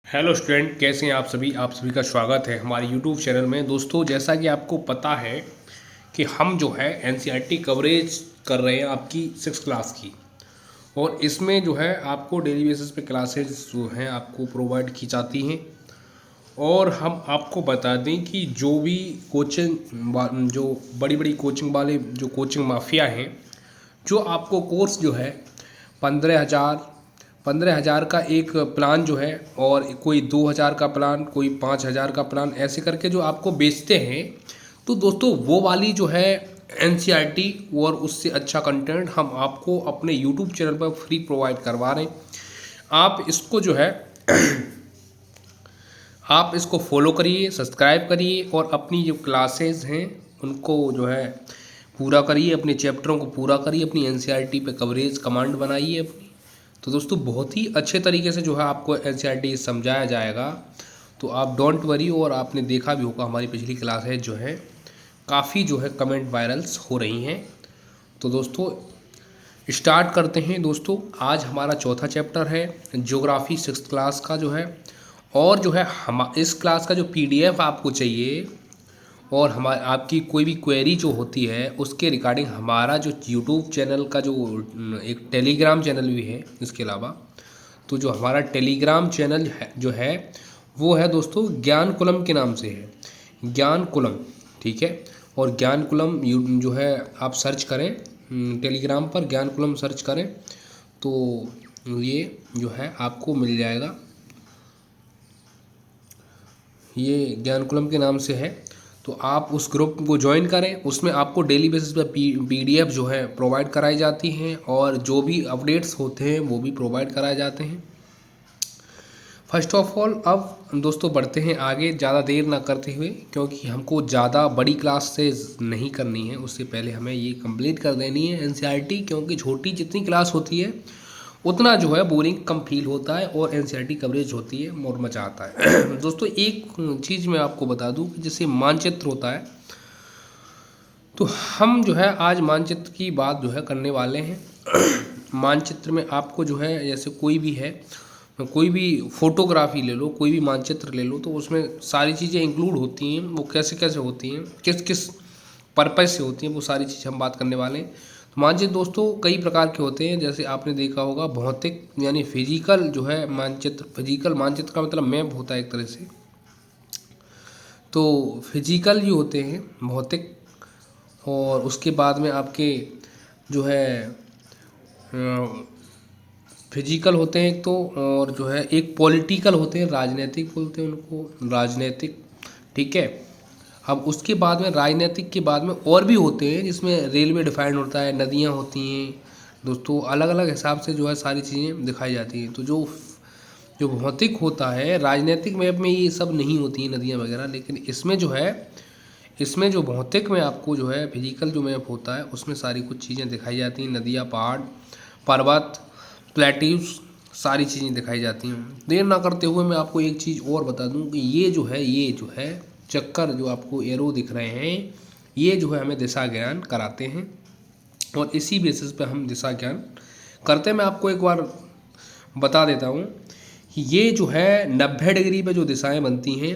Hello student, कैसे हैं आप सभी का स्वागत है हमारे यूट्यूब चैनल में। दोस्तों, जैसा कि आपको पता है कि हम जो है एनसीईआरटी कवरेज कर रहे हैं आपकी 6th क्लास की। और इसमें जो है आपको डेली बेसिस पे क्लासेस जो हैं आपको प्रोवाइड की जाती हैं। और हम आपको बता दें कि जो भी जो बड़ी बड़ी कोचिंग वाले जो कोचिंग माफिया हैं, जो आपको कोर्स जो है 15,000 का एक प्लान जो है, और कोई 2,000 का प्लान, कोई 5,000 का प्लान, ऐसे करके जो आपको बेचते हैं। तो दोस्तों, वो वाली जो है एनसीईआरटी और उससे अच्छा कंटेंट हम आपको अपने यूट्यूब चैनल पर फ्री प्रोवाइड करवा रहे हैं। आप इसको जो है आप इसको फॉलो करिए, सब्सक्राइब करिए और अपनी जो क्लासेस हैं उनको जो है पूरा करिए, अपने चैप्टरों को पूरा करिए, अपनी एनसीईआरटी पे कवरेज कमांड बनाइए अपनी। तो दोस्तों, बहुत ही अच्छे तरीके से जो है आपको एनसीईआरटी समझाया जाएगा। तो आप डोंट वरी। और आपने देखा भी होगा हमारी पिछली क्लासेज जो है काफ़ी जो है कमेंट वायरल्स हो रही हैं। तो दोस्तों, स्टार्ट करते हैं। दोस्तों, आज हमारा चौथा चैप्टर है ज्योग्राफी 6th क्लास का जो है। और जो है हम इस क्लास का जो पीडीएफ आपको चाहिए, और हमारे आपकी कोई भी क्वेरी जो होती है उसके रिगार्डिंग हमारा जो यूट्यूब चैनल का जो एक टेलीग्राम चैनल भी है इसके अलावा। तो जो हमारा टेलीग्राम चैनल है जो है वो है दोस्तों ज्ञान कुलम के नाम से है, ज्ञान कुलम। ठीक है। और ज्ञान कुलम जो है आप सर्च करें, टेलीग्राम पर ज्ञान कुलम सर्च करें तो ये जो है आपको मिल जाएगा। ये ज्ञान कुलम के नाम से है। तो आप उस ग्रुप को ज्वाइन करें, उसमें आपको डेली बेसिस पर पीडीएफ जो है प्रोवाइड कराई जाती हैं, और जो भी अपडेट्स होते हैं वो भी प्रोवाइड कराए जाते हैं। फर्स्ट ऑफ ऑल, अब दोस्तों बढ़ते हैं आगे, ज़्यादा देर ना करते हुए, क्योंकि हमको ज़्यादा बड़ी क्लास से नहीं करनी है। उससे पहले हमें ये कंप्लीट कर देनी है एनसीईआरटी, क्योंकि छोटी जितनी क्लास होती है उतना जो है बोरिंग कम फील होता है और एनसीईआरटी कवरेज होती है और मज़ा आता है। दोस्तों, एक चीज़ मैं आपको बता दूं कि जैसे मानचित्र होता है, तो हम जो है आज मानचित्र की बात जो है करने वाले हैं। मानचित्र में आपको जो है जैसे कोई भी है, कोई भी फोटोग्राफी ले लो, कोई भी मानचित्र ले लो, तो उसमें सारी चीज़ें इंक्लूड होती हैं। वो कैसे कैसे होती हैं, किस किस पर्पज़ से होती हैं, वो सारी चीज़ हम बात करने वाले हैं। तो मानचित्र दोस्तों कई प्रकार के होते हैं। जैसे आपने देखा होगा भौतिक यानी फिजिकल जो है मानचित्र, फिजिकल मानचित्र का मतलब मैप होता है एक तरह से। तो फिजिकल जो होते हैं भौतिक, और उसके बाद में आपके जो है फिजिकल होते हैं एक तो, और जो है एक पॉलिटिकल होते हैं, राजनीतिक बोलते हैं उनको, राजनीतिक। ठीक है। अब उसके बाद में राजनीतिक के बाद में और भी होते हैं जिसमें रेलवे डिफाइंड होता है, नदियाँ होती हैं दोस्तों, अलग अलग हिसाब से जो है सारी चीज़ें दिखाई जाती हैं। तो जो जो भौतिक होता है, राजनीतिक मैप में ये सब नहीं होती हैं नदियाँ वगैरह, लेकिन इसमें जो है, इसमें जो भौतिक में आपको जो है फिजिकल जो मैप होता है उसमें सारी कुछ चीज़ें दिखाई जाती हैं, नदियाँ, पहाड़, पर्वत, प्लेट्यूज, सारी चीज़ें दिखाई जाती हैं। देर ना करते हुए मैं आपको एक चीज़ और बता दूं कि ये जो है चक्कर जो आपको एरो दिख रहे हैं, ये जो है हमें दिशा ज्ञान कराते हैं, और इसी बेसिस पे हम दिशा ज्ञान करते हैं। मैं आपको एक बार बता देता हूँ कि ये जो है 90 डिग्री पे जो दिशाएं बनती हैं,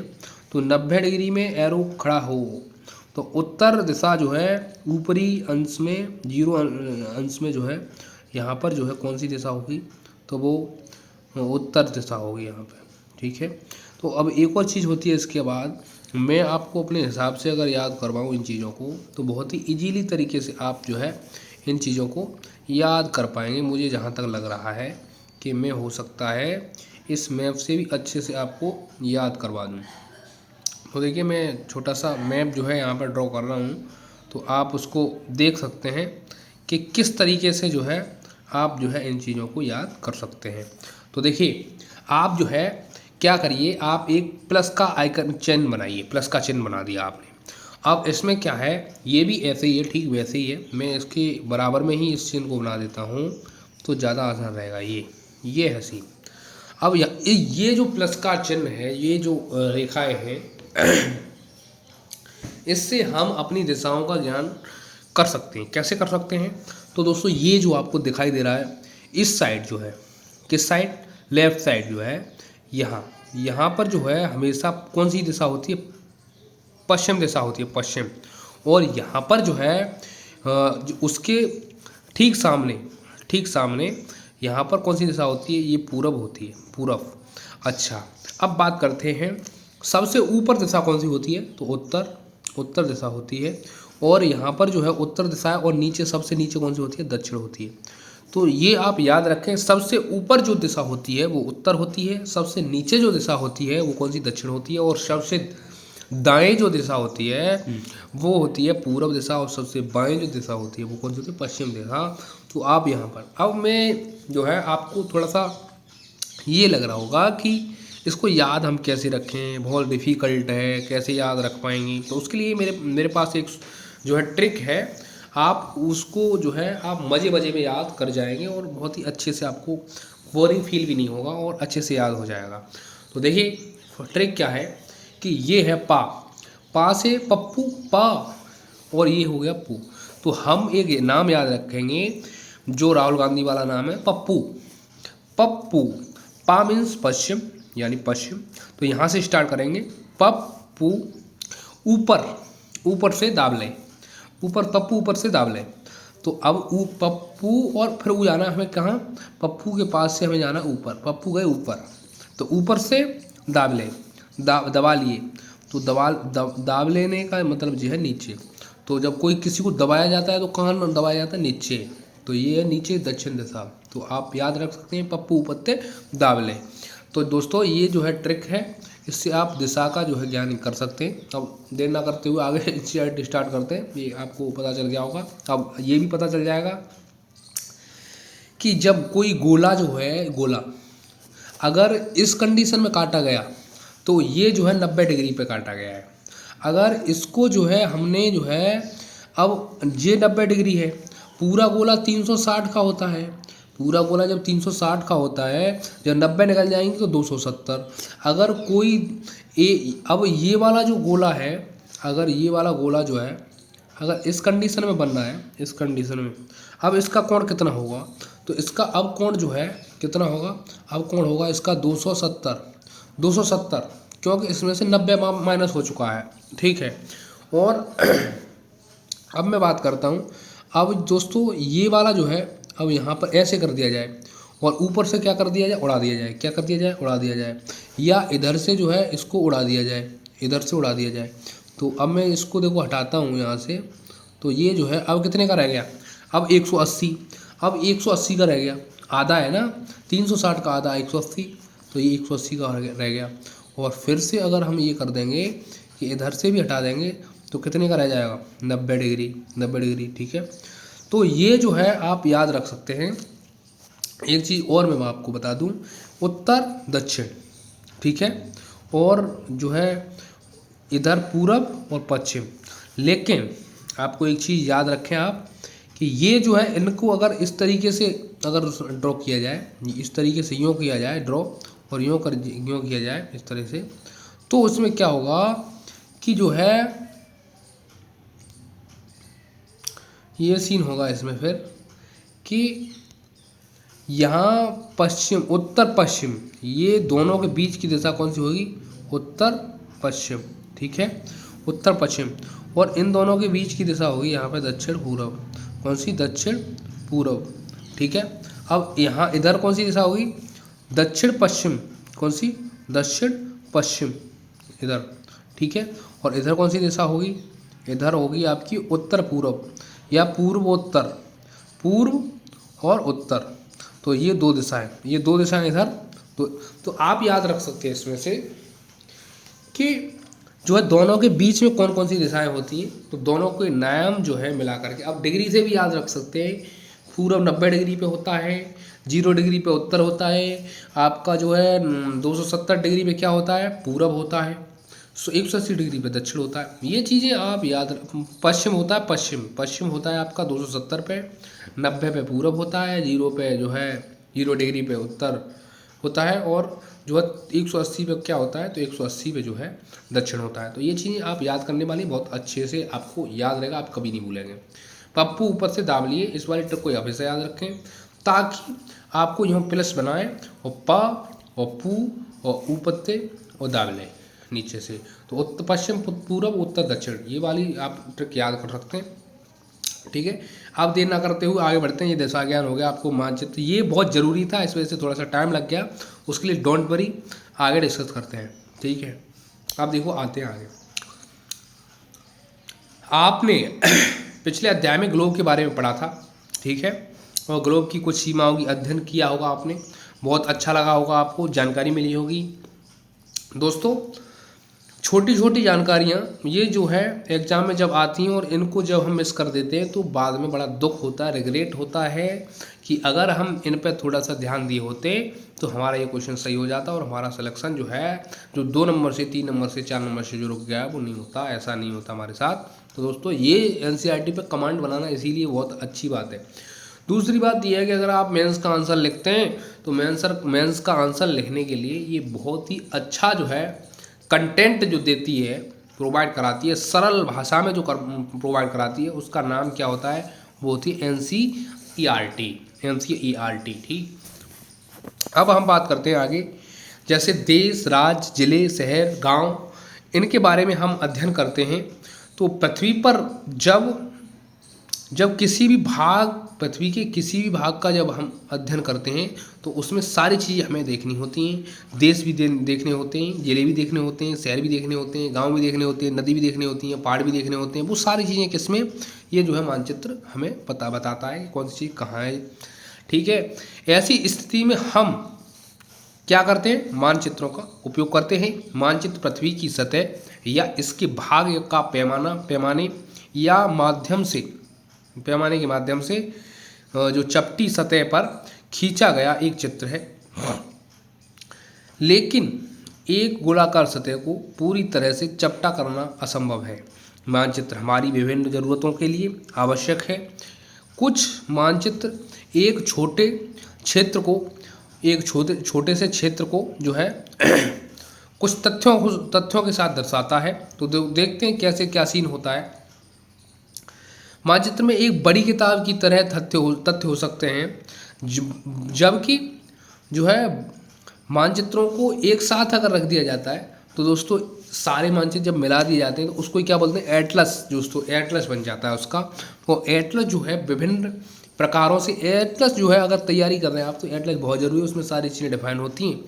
तो 90 डिग्री में एरो खड़ा हो तो उत्तर दिशा जो है ऊपरी अंश में, 0 अंश में जो है यहाँ पर जो है कौन सी दिशा होगी, तो वो उत्तर दिशा होगी यहाँ पे। ठीक है। तो अब एक और चीज़ होती है इसके बाद, मैं आपको अपने हिसाब से अगर याद करवाऊँ इन चीज़ों को, तो बहुत ही इजीली तरीके से आप जो है इन चीज़ों को याद कर पाएंगे। मुझे जहाँ तक लग रहा है कि मैं हो सकता है इस मैप से भी अच्छे से आपको याद करवा दूँ। तो देखिए, मैं छोटा सा मैप जो है यहाँ पर ड्रॉ कर रहा हूँ, तो आप उसको देख सकते हैं कि किस तरीके से जो है आप जो है इन चीज़ों को याद कर सकते हैं। तो देखिए, आप जो है क्या करिए, आप एक प्लस का आइकन चिन्ह बनाइए, प्लस का चिन्ह बना दिया आपने। अब इसमें क्या है, ये भी ऐसे ही है, ठीक वैसे ही है। मैं इसके बराबर में ही इस चिन्ह को बना देता हूँ तो ज़्यादा आसान रहेगा। ये है सी। अब ये जो प्लस का चिन्ह है, ये जो रेखाएं हैं, इससे हम अपनी दिशाओं का ज्ञान कर सकते हैं। कैसे कर सकते हैं, तो दोस्तों ये जो आपको दिखाई दे रहा है, इस साइड जो है, किस साइड, लेफ्ट साइड जो है, यहाँ पर जो है हमेशा कौन सी दिशा होती है, पश्चिम दिशा होती है, पश्चिम। और यहाँ पर जो है उसके ठीक सामने यहाँ पर कौन सी दिशा होती है, ये पूरब होती है, पूरब। अच्छा, अब बात करते हैं सबसे ऊपर दिशा कौन सी होती है, तो उत्तर दिशा होती है। और यहाँ पर जो है उत्तर दिशा है, और नीचे सबसे नीचे कौन सी होती है, दक्षिण होती है। तो ये आप याद रखें, सबसे ऊपर जो दिशा होती है वो उत्तर होती है, सबसे नीचे जो दिशा होती है वो कौन सी, दक्षिण होती है, और सबसे दाएं जो दिशा होती है वो होती है पूर्व दिशा, और सबसे बाएं जो दिशा होती है वो कौन सी होती है, पश्चिम दिशा। तो आप यहाँ पर, अब मैं जो है आपको थोड़ा सा ये लग रहा होगा कि इसको याद हम कैसे रखें, बहुत डिफ़िकल्ट है, कैसे याद रख पाएंगी। तो उसके लिए मेरे पास एक जो है ट्रिक है, आप उसको जो है आप मज़े मज़े में याद कर जाएंगे, और बहुत ही अच्छे से आपको बोरिंग फील भी नहीं होगा, और अच्छे से याद हो जाएगा। तो देखिए ट्रिक क्या है कि ये है पा से पप्पू, पा, और ये हो गया पू। तो हम एक नाम याद रखेंगे जो राहुल गांधी वाला नाम है, पप्पू। पप्पू, पा मीन्स पश्चिम, यानी पश्चिम। तो यहाँ से स्टार्ट करेंगे, पप्पू, ऊपर से दाब लें, पप्पू ऊपर से दाब लें। तो अब पप्पू, और फिर वो जाना हमें कहाँ, पप्पू के पास से हमें जाना ऊपर, पप्पू गए ऊपर, तो ऊपर से दाब लें, दबा लिए। तो दाब लेने का मतलब जो है नीचे। तो जब कोई किसी को दबाया जाता है तो कहाँ दबाया जाता है, नीचे। तो ये है नीचे दक्षिण दिशा। तो आप याद रख सकते हैं, पप्पू पत्ते दाब लें। तो दोस्तों ये जो है ट्रिक है, इससे आप दिशा का जो है ज्ञान कर सकते हैं। अब देर ना करते हुए आगे स्टार्ट करते हैं। ये आपको पता चल गया होगा, अब ये भी पता चल जाएगा कि जब कोई गोला जो है, गोला अगर इस कंडीशन में काटा गया तो ये जो है 90 डिग्री पे काटा गया है। अगर इसको जो है हमने जो है, अब ये 90 डिग्री है, पूरा गोला 360 का होता है। पूरा गोला जब 360 का होता है, जब 90 निकल जाएंगे तो 270। अगर कोई अब ये वाला जो गोला है, अगर ये वाला गोला जो है, अगर इस कंडीशन में बनना है, इस कंडीशन में, अब इसका कोण कितना होगा, तो इसका अब कोण जो है कितना होगा, अब कोण होगा इसका 270, क्योंकि इसमें से 90 माइनस हो चुका है, ठीक है। और अब मैं बात करता हूँ, अब दोस्तों ये वाला जो है, अब यहाँ पर ऐसे कर दिया जाए, और ऊपर से क्या कर दिया जाए, उड़ा दिया जाए। क्या कर दिया जाए, उड़ा दिया जाए। या इधर से जो है इसको उड़ा दिया जाए, इधर से उड़ा दिया जाए। तो अब मैं इसको देखो हटाता हूँ यहाँ से, तो ये जो है अब कितने का रह गया, अब 180, अब 180 का रह गया, आधा है ना, 360 का आधा 180, तो ये 180 का रह गया। और फिर से अगर हम ये कर देंगे कि इधर से भी हटा देंगे तो कितने का रह जाएगा, 90 डिग्री, 90 डिग्री, ठीक है। तो ये जो है आप याद रख सकते हैं। एक चीज़ और मैं आपको बता दूं, उत्तर दक्षिण, ठीक है, और जो है इधर पूरब और पश्चिम। लेकिन आपको एक चीज़ याद रखें आप, कि ये जो है इनको अगर इस तरीके से अगर ड्रॉ किया जाए, इस तरीके से यूँ किया जाए ड्रॉ, और यूँ किया जाए इस तरह से, तो उसमें क्या होगा कि जो है ये सीन होगा इसमें फिर, कि यहाँ पश्चिम, उत्तर पश्चिम, ये दोनों के बीच की दिशा कौन सी होगी, उत्तर पश्चिम, ठीक है, उत्तर पश्चिम। और इन दोनों के बीच की दिशा होगी यहाँ पे दक्षिण पूर्व, कौन सी, दक्षिण पूर्व, ठीक है। अब यहाँ इधर कौन सी दिशा होगी, दक्षिण पश्चिम, कौन सी, दक्षिण पश्चिम इधर, ठीक है। और इधर कौन सी दिशा होगी, इधर होगी आपकी उत्तर पूर्व या पूर्वोत्तर, पूर्व और उत्तर। तो ये दो दिशाएं, ये दो दिशाएं इधर। तो आप याद रख सकते हैं इसमें से कि जो है दोनों के बीच में कौन कौन सी दिशाएं होती हैं। तो दोनों के नाम जो है मिला करके आप डिग्री से भी याद रख सकते हैं। पूर्व 90 डिग्री पे होता है, 0 डिग्री पे उत्तर होता है, आपका जो है 270 डिग्री पे क्या होता है, पूरब होता है, 180 डिग्री पे दक्षिण होता है। ये चीज़ें आप याद, पश्चिम होता है, पश्चिम होता है आपका 270 पे, 90 पे पूरब होता है, 0 पे जो है 0 डिग्री पे उत्तर होता है, और जो है 180 पे क्या होता है, तो 180 पे जो है दक्षिण होता है। तो ये चीज़ें आप याद करने वाली, बहुत अच्छे से आपको याद रहेगा, आप कभी नहीं भूलेंगे। पप्पू ऊपर से दाब लिए, इस वाले ट्रिक को हमेशा से याद रखें, ताकि आपको यहाँ प्लस बनाए, और पा और पू और ऊपत्ते और दावले नीचे से। तो उत्तर पश्चिम, पूर्व, उत्तर, दक्षिण, ये वाली आप ट्रिक याद कर सकते हैं। ठीक है, आप देर ना करते हुए आगे बढ़ते हैं। ये दिशा ज्ञान हो गया आपको मानचित्र, ये बहुत ज़रूरी था, इस वजह से थोड़ा सा टाइम लग गया, उसके लिए डोंट वरी, आगे डिस्कस करते हैं। ठीक है, आप देखो आते हैं आगे। आपने पिछले अध्याय में ग्लोब के बारे में पढ़ा था, ठीक है, और ग्लोब की कुछ सीमाओं की अध्ययन किया होगा आपने, बहुत अच्छा लगा होगा, आपको जानकारी मिली होगी। दोस्तों, छोटी छोटी जानकारियाँ ये जो है एग्ज़ाम में जब आती हैं और इनको जब हम मिस कर देते हैं तो बाद में बड़ा दुख होता है, रिग्रेट होता है कि अगर हम इन पर थोड़ा सा ध्यान दिए होते तो हमारा ये क्वेश्चन सही हो जाता और हमारा सिलेक्शन जो है, जो 2 नंबर से 3 नंबर से 4 नंबर से जो रुक गया है वो नहीं होता, ऐसा नहीं होता हमारे साथ। तो दोस्तों, ये NCERT पे कमांड बनाना इसीलिए बहुत अच्छी बात है। दूसरी बात यह है कि अगर आप मेंस का आंसर लिखते हैं तो मेंस का आंसर लिखने के लिए ये बहुत ही अच्छा जो है कंटेंट जो देती है, प्रोवाइड कराती है, सरल भाषा में जो प्रोवाइड कराती है, उसका नाम क्या होता है, वो होती है NCERT। ठीक, अब हम बात करते हैं आगे, जैसे देश, राज्य, जिले, शहर, गांव, इनके बारे में हम अध्ययन करते हैं। तो पृथ्वी पर जब किसी भी भाग, पृथ्वी के किसी भी भाग का जब हम अध्ययन करते हैं तो उसमें सारी चीज़ें हमें देखनी होती हैं। देश भी देखने होते हैं, जिले भी देखने होते हैं, शहर भी देखने होते हैं, गांव भी देखने होते हैं, नदी भी देखनी होती हैं, पहाड़ भी देखने होते हैं। वो सारी चीज़ें किसमें, ये जो है मानचित्र हमें बताता है कि कौन सी चीज़ कहाँ है। ठीक है, ऐसी स्थिति में हम क्या करते हैं, मानचित्रों का उपयोग करते हैं। मानचित्र पृथ्वी की सतह या इसके भाग का पैमाने के माध्यम से जो चपटी सतह पर खींचा गया एक चित्र है। लेकिन एक गोलाकार सतह को पूरी तरह से चपटा करना असंभव है। मानचित्र हमारी विभिन्न ज़रूरतों के लिए आवश्यक है। कुछ मानचित्र एक छोटे से क्षेत्र को जो है कुछ तथ्यों के साथ दर्शाता है। तो देखते हैं कैसे क्या सीन होता है। मानचित्र में एक बड़ी किताब की तरह तथ्य हो सकते हैं, जबकि जो है मानचित्रों को एक साथ अगर रख दिया जाता है तो दोस्तों सारे मानचित्र जब मिला दिए जाते हैं तो उसको क्या बोलते हैं, एटलस। दोस्तों एटलस बन जाता है उसका। वो एटलस जो है विभिन्न प्रकारों से, एटलस जो है अगर तैयारी कर रहे हैं आप तो एटलस बहुत ज़रूरी है, उसमें सारी चीज़ें डिफाइन होती हैं।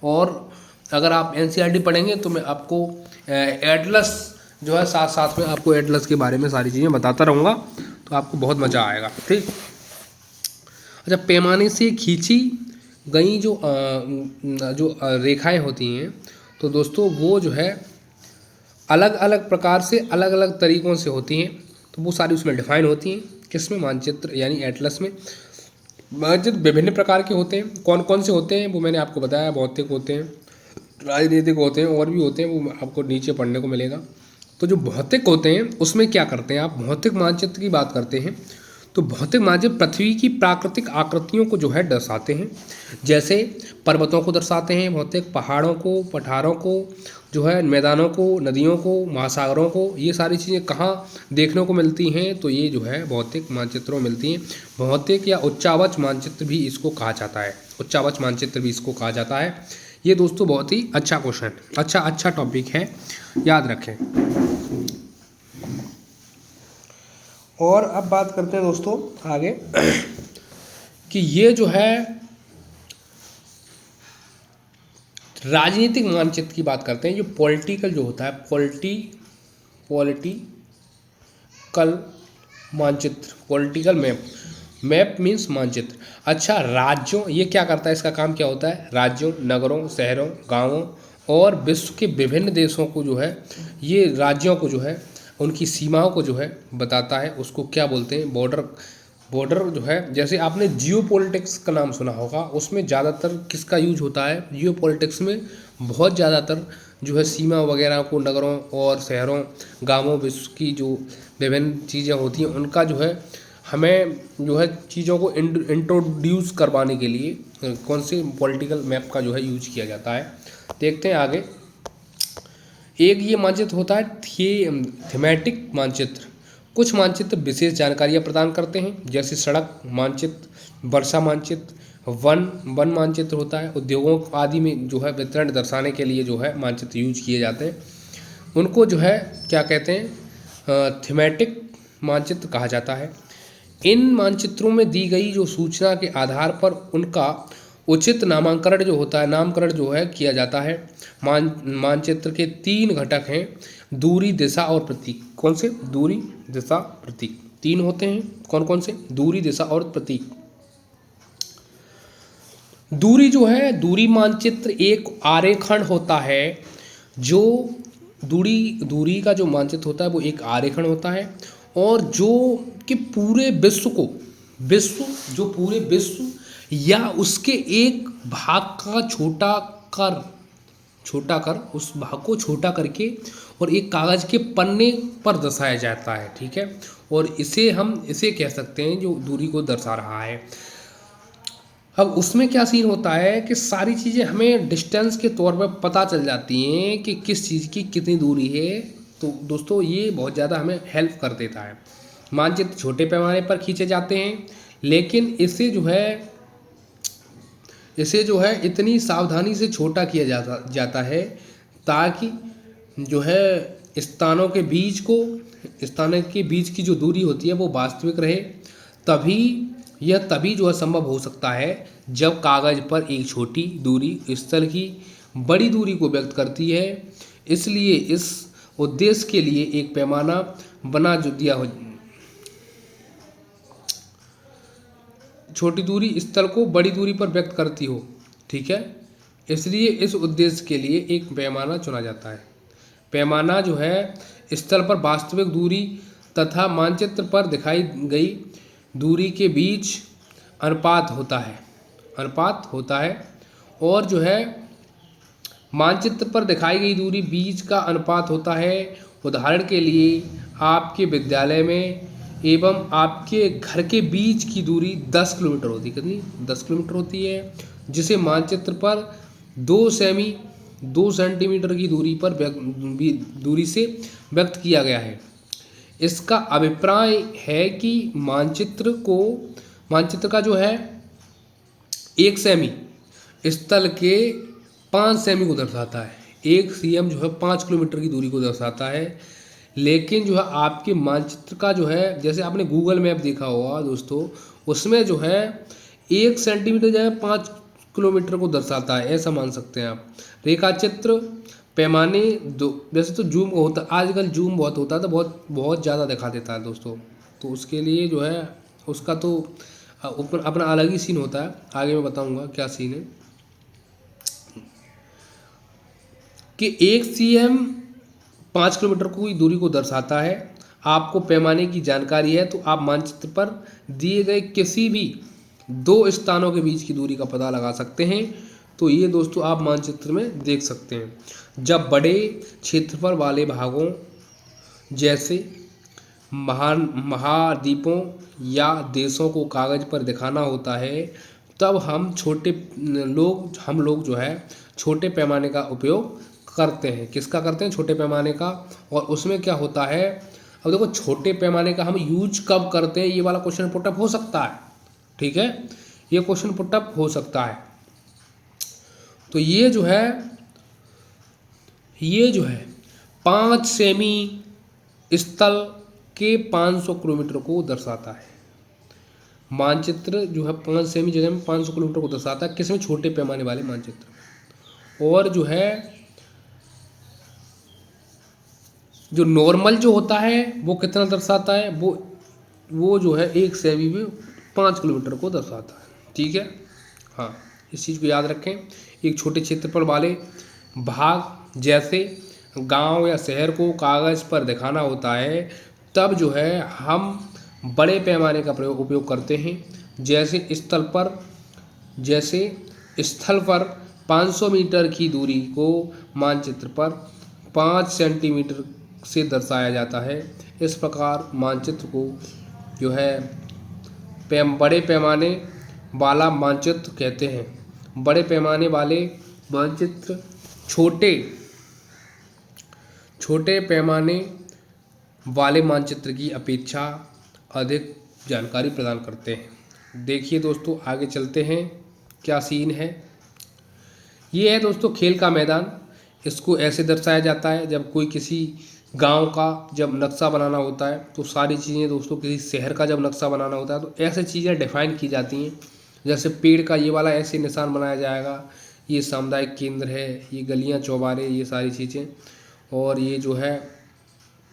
और अगर आप NCERT पढ़ेंगे तो मैं आपको एटलस जो है साथ साथ में आपको एटलस के बारे में सारी चीज़ें बताता रहूँगा, तो आपको बहुत मज़ा आएगा। ठीक, अच्छा, पैमाने से खींची गई जो रेखाएं होती हैं तो दोस्तों वो जो है अलग अलग प्रकार से, अलग अलग तरीक़ों से होती हैं, तो वो सारी उसमें डिफाइन होती हैं। किसमें, मानचित्र यानी एटलस में। मानचित्र विभिन्न प्रकार के होते हैं। कौन कौन से होते हैं वो मैंने आपको बताया, भौतिक होते हैं, राजनीतिक होते हैं, और भी होते हैं, वो आपको नीचे पढ़ने को मिलेगा। तो जो भौतिक होते हैं उसमें क्या करते हैं, आप भौतिक मानचित्र की बात करते हैं तो भौतिक मानचित्र पृथ्वी की प्राकृतिक आकृतियों को जो है दर्शाते हैं। जैसे पर्वतों को दर्शाते हैं भौतिक, पहाड़ों को, पठारों को, जो है मैदानों को, नदियों को, महासागरों को। ये सारी चीज़ें कहाँ देखने को मिलती हैं, तो ये जो है भौतिक मानचित्रों में मिलती हैं। भौतिक या उच्चावच मानचित्र भी इसको कहा जाता है, उच्चावच मानचित्र भी इसको कहा जाता है। ये दोस्तों बहुत ही अच्छा क्वेश्चन, अच्छा टॉपिक है, याद रखें। और अब बात करते हैं दोस्तों आगे कि ये जो है राजनीतिक मानचित्र की बात करते हैं। जो पॉलिटिकल जो होता है, पॉलिटिकल मानचित्र, पॉलिटिकल मैप मीन्स मानचित्र। अच्छा, राज्यों, ये क्या करता है, इसका काम क्या होता है, राज्यों, नगरों, शहरों, गांवों और विश्व के विभिन्न देशों को जो है, ये राज्यों को जो है उनकी सीमाओं को जो है बताता है। उसको क्या बोलते हैं, बॉर्डर जो है। जैसे आपने जियो पॉलिटिक्स का नाम सुना होगा, उसमें ज़्यादातर किसका यूज होता है, जियो पॉलिटिक्स में बहुत ज़्यादातर जो है सीमा वगैरह को, नगरों और शहरों, गांवों, विश्व की जो विभिन्न चीज़ें होती हैं उनका जो है हमें जो है चीज़ों को इंट्रोड्यूस करवाने के लिए कौन से पॉलिटिकल मैप का जो है यूज किया जाता है। देखते हैं आगे। एक ये मानचित्र होता है थीमेटिक मानचित्र। कुछ मानचित्र विशेष जानकारियाँ प्रदान करते हैं, जैसे सड़क मानचित्र, वर्षा मानचित्र, वन वन मानचित्र होता है। उद्योगों आदि में जो है वितरण दर्शाने के लिए जो है मानचित्र यूज किए जाते हैं, उनको जो है क्या कहते हैं, थीमेटिक मानचित्र कहा जाता है। इन मानचित्रों में दी गई जो सूचना के आधार पर उनका उचित नामकरण जो होता है, नामकरण जो है किया जाता है। मानचित्र के 3 घटक हैं, दूरी, दिशा और प्रतीक। कौन से? दूरी, दिशा, प्रतीक, 3 होते हैं। कौन कौन से? दूरी, दिशा और प्रतीक। दूरी जो है, दूरी मानचित्र एक आरेखण होता है। जो दूरी का जो मानचित्र होता है वो एक आरेखण होता है, और जो कि पूरे विश्व को, जो पूरे विश्व या उसके एक भाग का छोटा कर उस भाग को छोटा करके और एक कागज के पन्ने पर दर्शाया जाता है। ठीक है, और इसे कह सकते हैं जो दूरी को दर्शा रहा है। अब उसमें क्या सीन होता है कि सारी चीज़ें हमें डिस्टेंस के तौर पर पता चल जाती हैं कि किस चीज़ की कितनी दूरी है। तो दोस्तों ये बहुत ज़्यादा हमें हेल्प कर देता है। मानचित्र छोटे पैमाने पर खींचे जाते हैं, लेकिन इसे जो है इतनी सावधानी से छोटा किया जाता है ताकि जो है स्थानों के बीच की जो दूरी होती है वो वास्तविक रहे। तभी जो है संभव हो सकता है जब कागज पर एक छोटी दूरी स्थल की बड़ी दूरी को व्यक्त करती है। इसलिए इस उद्देश्य के लिए एक पैमाना बना जो दिया हो, छोटी दूरी स्थल को बड़ी दूरी पर व्यक्त करती हो। ठीक है, इसलिए इस उद्देश्य के लिए एक पैमाना चुना जाता है। पैमाना जो है स्थल पर वास्तविक दूरी तथा मानचित्र पर दिखाई गई दूरी के बीच अनुपात होता है। और जो है मानचित्र पर दिखाई गई दूरी बीच का अनुपात होता है। उदाहरण के लिए आपके विद्यालय में एवं आपके घर के बीच की दूरी 10 किलोमीटर होती है। कितनी? 10 किलोमीटर होती है, जिसे मानचित्र पर 2 सेंटीमीटर की दूरी से व्यक्त किया गया है। इसका अभिप्राय है कि मानचित्र का जो है 1 सेमी स्थल के 5 सेमी को दर्शाता है। 1 cm जो है 5 किलोमीटर की दूरी को दर्शाता है। लेकिन जो है आपके मानचित्र का जो है, जैसे आपने गूगल मैप देखा होगा दोस्तों, उसमें जो है 1 सेंटीमीटर जो है 5 किलोमीटर को दर्शाता है, ऐसा मान सकते हैं आप। रेखाचित्र पैमाने वैसे तो जूम होता, आजकल जूम बहुत होता है तो बहुत ज़्यादा दिखा देता है दोस्तों। तो उसके लिए जो है उसका तो अपना अलग ही सीन होता है। आगे मैं बताऊंगा क्या सीन है कि 1 cm 5 किलोमीटर की दूरी को दर्शाता है। आपको पैमाने की जानकारी है तो आप मानचित्र पर दिए गए किसी भी 2 स्थानों के बीच की दूरी का पता लगा सकते हैं। तो ये दोस्तों आप मानचित्र में देख सकते हैं। जब बड़े क्षेत्रफल वाले भागों जैसे महाद्वीपों या देशों को कागज पर दिखाना होता है, तब हम लोग जो है छोटे पैमाने का उपयोग करते हैं। किसका करते हैं? छोटे पैमाने का। और उसमें क्या होता है, अब देखो छोटे पैमाने का हम यूज कब करते हैं, ये वाला क्वेश्चन पुटअप हो सकता है। ठीक है, ये क्वेश्चन पुटअप हो सकता है। तो ये जो है 5 सेमी स्थल के 500 किलोमीटर को दर्शाता है। मानचित्र जो है 5 सेमी जगह में 500 किलोमीटर को दर्शाता है, किसमें? छोटे पैमाने वाले मानचित्र। और जो है जो नॉर्मल जो होता है वो कितना दर्शाता है, वो जो है 1 सेमी में 5 किलोमीटर को दर्शाता है। ठीक है, हाँ, इस चीज़ को याद रखें। एक छोटे क्षेत्रफल वाले भाग जैसे गांव या शहर को कागज़ पर दिखाना होता है, तब जो है हम बड़े पैमाने का उपयोग करते हैं। जैसे स्थल पर 500 मीटर की दूरी को मानचित्र पर 5 सेंटीमीटर से दर्शाया जाता है। इस प्रकार मानचित्र को जो है बड़े पैमाने वाला मानचित्र कहते हैं। बड़े पैमाने वाले मानचित्र छोटे पैमाने वाले मानचित्र की अपेक्षा अधिक जानकारी प्रदान करते हैं। देखिए दोस्तों, आगे चलते हैं। क्या सीन है। ये है दोस्तों खेल का मैदान। इसको ऐसे दर्शाया जाता है जब कोई किसी गांव का जब नक्शा बनाना होता है तो सारी चीज़ें दोस्तों, किसी शहर का जब नक्शा बनाना होता है तो ऐसे चीज़ें डिफाइन की जाती हैं। जैसे पेड़ का ये वाला ऐसे निशान बनाया जाएगा, ये सामुदायिक केंद्र है, ये गलियां चौबारे, ये सारी चीज़ें। और ये जो है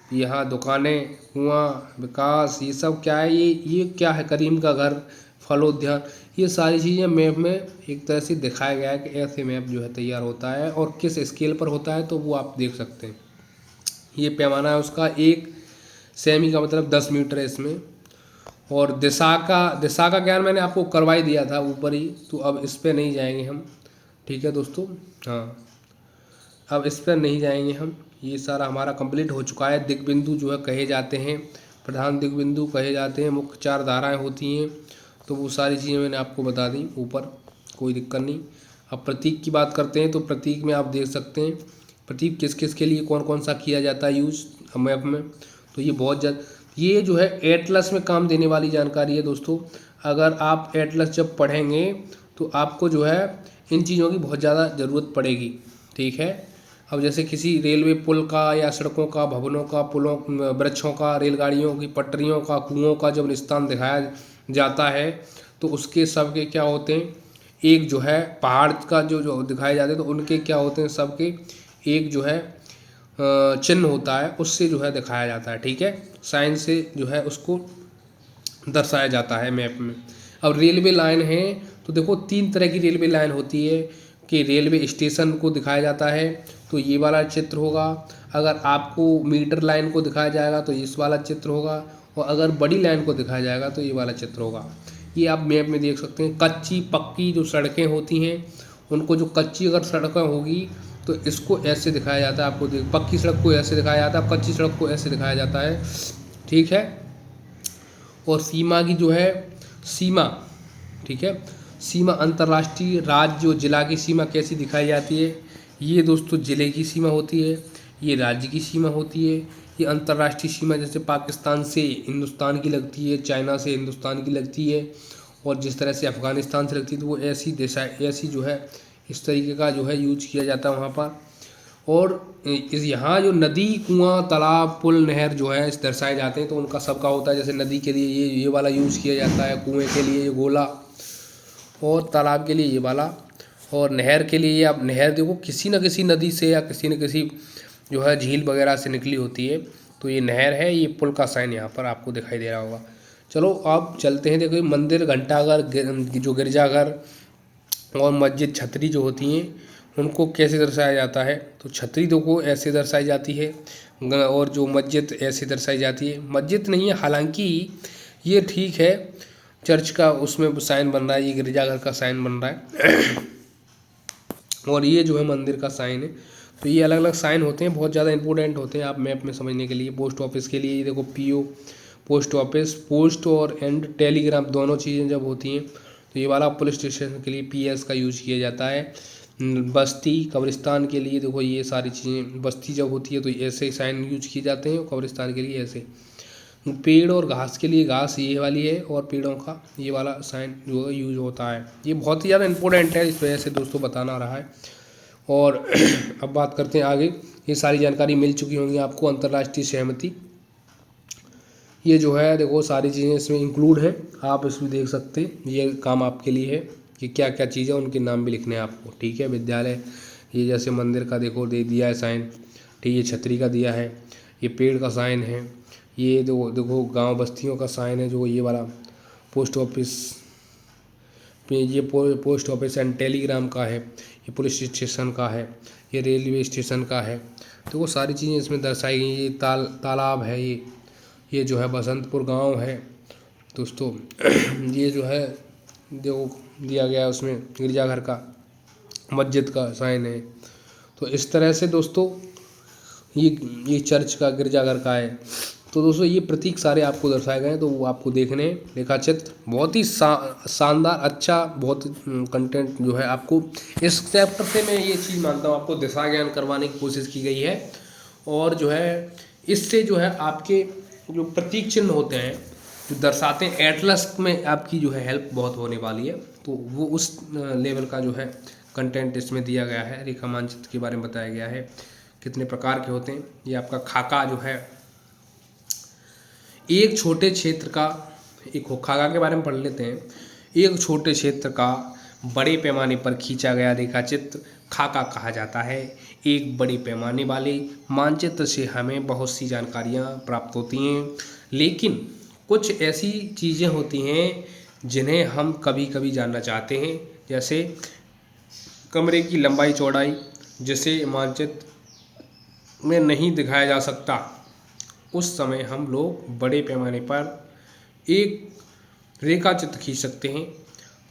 यहाँ दुकानें, कुआं, विकास, ये सब क्या है, ये क्या है, करीम का घर, फलोद्यान, ये सारी चीज़ें मैप में एक तरह से दिखाया गया है कि ऐसे मैप जो है तैयार होता है और किस स्केल पर होता है, तो वो आप देख सकते हैं। ये पैमाना है उसका, 1 सेमी का मतलब 10 मीटर है इसमें। और दिशा का ज्ञान मैंने आपको करवा ही दिया था ऊपर ही, तो अब इस पर नहीं जाएंगे हम। ठीक है दोस्तों, हाँ अब इस पर नहीं जाएंगे हम। ये सारा हमारा कंप्लीट हो चुका है। दिग्बिंदु जो है कहे जाते हैं, प्रधान दिग्बिंदु कहे जाते हैं, मुख्य 4 धाराएं होती हैं, तो वो सारी चीज़ें मैंने आपको बता दी ऊपर, कोई दिक्कत नहीं। अब प्रतीक की बात करते हैं, तो प्रतीक में आप देख सकते हैं प्रतीक किस किस के लिए कौन कौन सा किया जाता है यूज मैप में। तो ये बहुत ज़्यादा, ये जो है एटलस में काम देने वाली जानकारी है दोस्तों। अगर आप एटलस जब पढ़ेंगे तो आपको जो है इन चीज़ों की बहुत ज़्यादा ज़रूरत पड़ेगी। ठीक है, अब जैसे किसी रेलवे पुल का या सड़कों का, भवनों का, पुलों, वृक्षों का, रेलगाड़ियों की पटरियों का, कुओं का जब निशान दिखाया जाता है तो उसके सबके क्या होते हैं, एक जो है पहाड़ का जो दिखाए जाते हैं तो उनके क्या होते हैं, सबके एक जो है चिन्ह होता है, उससे जो है दिखाया जाता है। ठीक है, साइन से जो है उसको दर्शाया जाता है मैप में। अब रेलवे लाइन है तो देखो 3 तरह की रेलवे लाइन होती है कि रेलवे स्टेशन को दिखाया जाता है तो ये वाला चित्र होगा, अगर आपको मीटर लाइन को दिखाया जाएगा तो इस वाला चित्र होगा, और अगर बड़ी लाइन को दिखाया जाएगा तो ये वाला चित्र होगा। ये आप मैप में देख सकते हैं। कच्ची पक्की जो सड़कें होती हैं उनको, जो कच्ची अगर सड़कें होगी तो इसको ऐसे दिखाया जाता है, आपको पक्की सड़क को ऐसे दिखाया जाता है, कच्ची सड़क को ऐसे दिखाया जाता है। ठीक है, और सीमा की जो है सीमा, ठीक है, सीमा अंतर्राष्ट्रीय, राज्य और जिला की सीमा कैसी दिखाई जाती है, ये दोस्तों जिले की सीमा होती है, ये राज्य की सीमा होती है। ये अंतर्राष्ट्रीय सीमा जैसे पाकिस्तान से हिंदुस्तान की लगती है, चाइना से हिंदुस्तान की लगती है, और जिस तरह से अफ़गानिस्तान से लगती है, तो वो ऐसी देशा ऐसी जो है इस तरीके का जो है यूज किया जाता है वहाँ पर। और इस यहाँ जो नदी, कुआं, तालाब, पुल, नहर जो है इस दर्शाए जाते हैं, तो उनका सबका होता है। जैसे नदी के लिए ये वाला यूज़ किया जाता है, कुएं के लिए ये गोला, और तालाब के लिए ये वाला, और नहर के लिए आप नहर देखो किसी न किसी नदी से या किसी न किसी जो है झील वगैरह से निकली होती है, तो ये नहर है। ये पुल का साइन यहाँ पर आपको दिखाई दे रहा होगा। चलो अब चलते हैं। देखो मंदिर, घंटाघर, जो गिरजाघर और मस्जिद, छतरी जो होती हैं उनको कैसे दर्शाया जाता है, तो छतरी देखो ऐसे दर्शाई जाती है, और जो मस्जिद ऐसे दर्शाई जाती है। मस्जिद नहीं है हालांकि ये, ठीक है, चर्च का उसमें साइन बन रहा है, ये गिरजाघर का साइन बन रहा है और ये जो है मंदिर का साइन है। तो ये अलग अलग साइन होते हैं, बहुत ज़्यादा इंपॉर्टेंट होते हैं आप मैप में समझने के लिए। पोस्ट ऑफिस के लिए ये देखो पीओ, पोस्ट ऑफिस, पोस्ट और एंड टेलीग्राम दोनों चीज़ें जब होती हैं, तो ये वाला पुलिस स्टेशन के लिए पीएस का यूज किया जाता है। बस्ती, कब्रिस्तान के लिए देखो ये सारी चीज़ें, बस्ती जब होती है तो ऐसे साइन यूज किए जाते हैं, और कब्रिस्तान के लिए ऐसे। पेड़ और घास के लिए घास ये वाली है, और पेड़ों का ये वाला साइन जो यूज होता है। ये बहुत ही ज़्यादा इंपॉर्टेंट है, इस वजह से दोस्तों बताना रहा है। और अब बात करते हैं आगे। ये सारी जानकारी मिल चुकी होंगी आपको। अंतर्राष्ट्रीय सहमति, ये जो है देखो सारी चीज़ें इसमें इंक्लूड है, आप इसमें देख सकते हैं। ये काम आपके लिए है कि क्या क्या चीज़ें, उनके नाम भी लिखने हैं आपको। ठीक है, विद्यालय, ये जैसे मंदिर का देखो दे दिया है साइन, ठीक है, ये छतरी का दिया है, ये पेड़ का साइन है, ये देखो गांव बस्तियों का साइन है, जो ये वाला पोस्ट ऑफिस पे, ये पोस्ट ऑफिस एंड टेलीग्राम का है, ये पुलिस स्टेशन का है, ये रेलवे स्टेशन का है। तो वो सारी चीज़ें इसमें दर्शाई गई। ये तालाब है, ये जो है बसंतपुर गांव है दोस्तों ये जो है देखो दिया गया है उसमें, गिरजाघर का, मस्जिद का साइन है। तो इस तरह से दोस्तों ये चर्च का, गिरजाघर का है। तो दोस्तों ये प्रतीक सारे आपको दर्शाए गए हैं, तो वो आपको देखने हैं। रेखाचित्र बहुत ही शानदार, अच्छा, बहुत कंटेंट जो है आपको इस चैप्टर से, मैं ये चीज़ मानता हूँ, आपको दिशा ज्ञान करवाने की कोशिश की गई है। और जो है इससे जो है आपके जो प्रतीक चिन्ह होते हैं जो दर्शाते हैं, एटलस में आपकी जो है हेल्प बहुत होने वाली है। तो वो उस लेवल का जो है कंटेंट इसमें दिया गया है। रेखा मानचित्र के बारे में बताया गया है, कितने प्रकार के होते हैं। ये आपका खाका जो है एक छोटे क्षेत्र का, एक खाका के बारे में पढ़ लेते हैं। एक छोटे क्षेत्र का बड़े पैमाने पर खींचा गया रेखाचित्र खाका कहा जाता है। एक बड़े पैमाने वाले मानचित्र से हमें बहुत सी जानकारियाँ प्राप्त होती हैं, लेकिन कुछ ऐसी चीज़ें होती हैं जिन्हें हम कभी कभी जानना चाहते हैं, जैसे कमरे की लंबाई चौड़ाई, जिसे मानचित्र में नहीं दिखाया जा सकता। उस समय हम लोग बड़े पैमाने पर एक रेखा चित्र खींच सकते हैं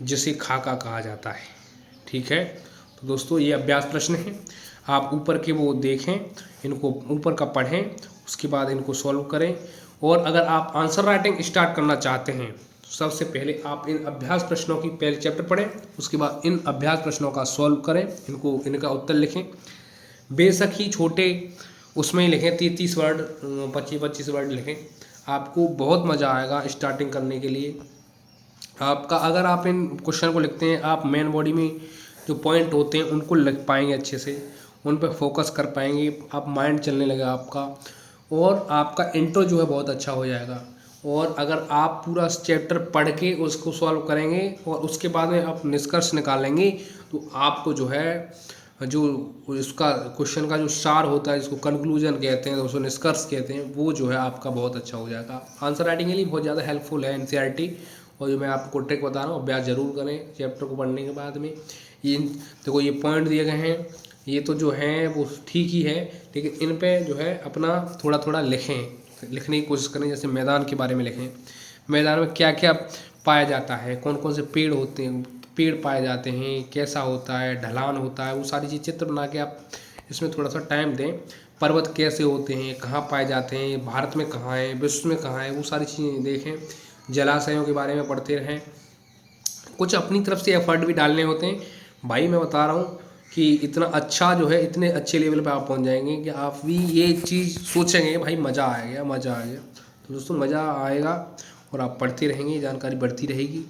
जिसे खाका कहा जाता है। ठीक है, तो दोस्तों ये अभ्यास प्रश्न है, आप ऊपर के वो देखें, इनको ऊपर का पढ़ें, उसके बाद इनको सॉल्व करें। और अगर आप आंसर राइटिंग स्टार्ट करना चाहते हैं तो सबसे पहले आप इन अभ्यास प्रश्नों की पहले चैप्टर पढ़ें, उसके बाद इन अभ्यास प्रश्नों का सॉल्व करें, इनका उत्तर लिखें। बेशक ही छोटे उसमें ही लिखें, 30 वर्ड 25 वर्ड लिखें, आपको बहुत मज़ा आएगा स्टार्टिंग करने के लिए। आपका अगर आप इन क्वेश्चन को लिखते हैं, आप मेन बॉडी में जो पॉइंट होते हैं उनको लिख पाएंगे, अच्छे से उन पर फोकस कर पाएंगे, आप माइंड चलने लगेगा आपका, और आपका इंट्रो जो है बहुत अच्छा हो जाएगा। और अगर आप पूरा चैप्टर पढ़ के उसको सॉल्व करेंगे और उसके बाद में आप निष्कर्ष निकालेंगे, तो आपको जो है जो उसका क्वेश्चन का जो सार होता है, जिसको कंक्लूजन कहते हैं, उसको निष्कर्ष कहते हैं, वो जो है आपका बहुत अच्छा हो जाएगा। आंसर राइटिंग के लिए बहुत ज़्यादा हेल्पफुल है एनसीईआरटी। और जो मैं आपको ट्रिक बता रहा हूँ, अभ्यास जरूर करें चैप्टर को पढ़ने के बाद में। ये देखो, ये पॉइंट दिए गए हैं, ये तो जो हैं वो ठीक ही है, लेकिन इन पे जो है अपना थोड़ा थोड़ा लिखने की कोशिश करें। जैसे मैदान के बारे में लिखें, मैदान में क्या क्या पाया जाता है, कौन कौन से पेड़ होते हैं, पेड़ पाए जाते हैं, कैसा होता है, ढलान होता है, वो सारी चीज़ चित्र बना के आप इसमें थोड़ा सा टाइम दें। पर्वत कैसे होते हैं, कहाँ पाए जाते हैं, भारत में कहाँ है, विश्व में कहाँ है, वो सारी चीज़ें देखें। जलाशयों के बारे में पढ़ते रहें, कुछ अपनी तरफ से एफर्ट भी डालने होते हैं। भाई मैं बता रहा हूँ कि इतना अच्छा जो है, इतने अच्छे लेवल पे आप पहुँच जाएंगे कि आप भी ये चीज़ सोचेंगे भाई मज़ा आ गया, मज़ा आ गया। तो दोस्तों मज़ा आएगा और आप पढ़ते रहेंगे, जानकारी बढ़ती रहेगी।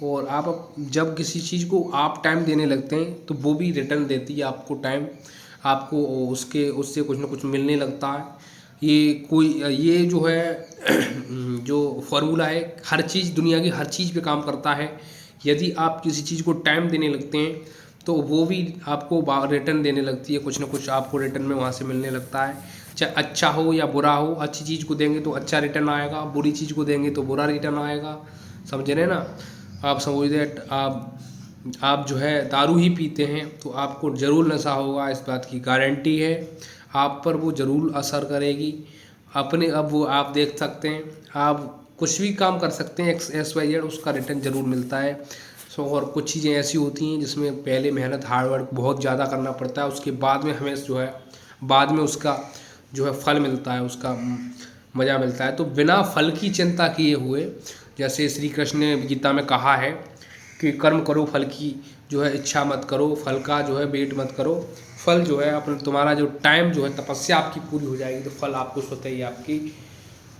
और आप जब किसी चीज़ को आप टाइम देने लगते हैं तो वो भी रिटर्न देती है आपको टाइम, आपको उससे कुछ ना कुछ मिलने लगता है। ये जो है जो फॉर्मूला है, हर चीज़, दुनिया की हर चीज़ पे काम करता है। यदि आप किसी चीज़ को टाइम देने लगते हैं तो वो भी आपको रिटर्न देने लगती है, कुछ ना कुछ आपको रिटर्न में वहाँ से मिलने लगता है। चाहे अच्छा हो या बुरा हो, अच्छी चीज़ को देंगे तो अच्छा रिटर्न आएगा, बुरी चीज़ को देंगे तो बुरा रिटर्न आएगा। समझ रहे ना आप? समझ दैट आप जो है दारू ही पीते हैं तो आपको ज़रूर नशा होगा, इस बात की गारंटी है। आप पर वो ज़रूर असर करेगी अपने। अब वो आप देख सकते हैं, आप कुछ भी काम कर सकते हैं XYZ, उसका रिटर्न ज़रूर मिलता है। और कुछ चीज़ें ऐसी होती हैं जिसमें पहले मेहनत, हार्ड वर्क बहुत ज़्यादा करना पड़ता है, उसके बाद में हमें जो है बाद में उसका जो है फल मिलता है, उसका मज़ा मिलता है। तो बिना फल की चिंता किए हुए, जैसे श्री कृष्ण ने गीता में कहा है कि कर्म करो, फल की जो है इच्छा मत करो, फल का जो है वेट मत करो। फल जो है अपना, तुम्हारा जो टाइम जो है, तपस्या आपकी पूरी हो जाएगी तो फल आपको स्वतः ही आपकी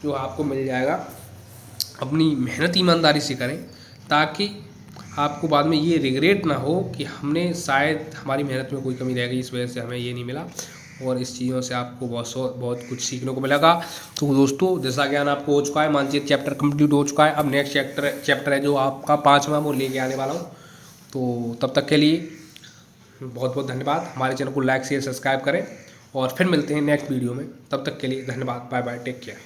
जो आपको मिल जाएगा। अपनी मेहनत ईमानदारी से करें ताकि आपको बाद में ये रिग्रेट ना हो कि हमने शायद हमारी मेहनत में कोई कमी रह गई, इस वजह से हमें ये नहीं मिला। और इस चीज़ों से आपको बहुत कुछ सीखने को मिलेगा। तो दोस्तों दिशा ज्ञान आपको हो चुका है, मानचित्र चैप्टर कंप्लीट हो चुका है। अब नेक्स्ट चैप्टर है जो आपका 5वां, वो लेके आने वाला हूँ। तो तब तक के लिए बहुत बहुत धन्यवाद। हमारे चैनल को लाइक शेयर सब्सक्राइब करें और फिर मिलते हैं नेक्स्ट वीडियो में। तब तक के लिए धन्यवाद, बाय बाय, टेक केयर।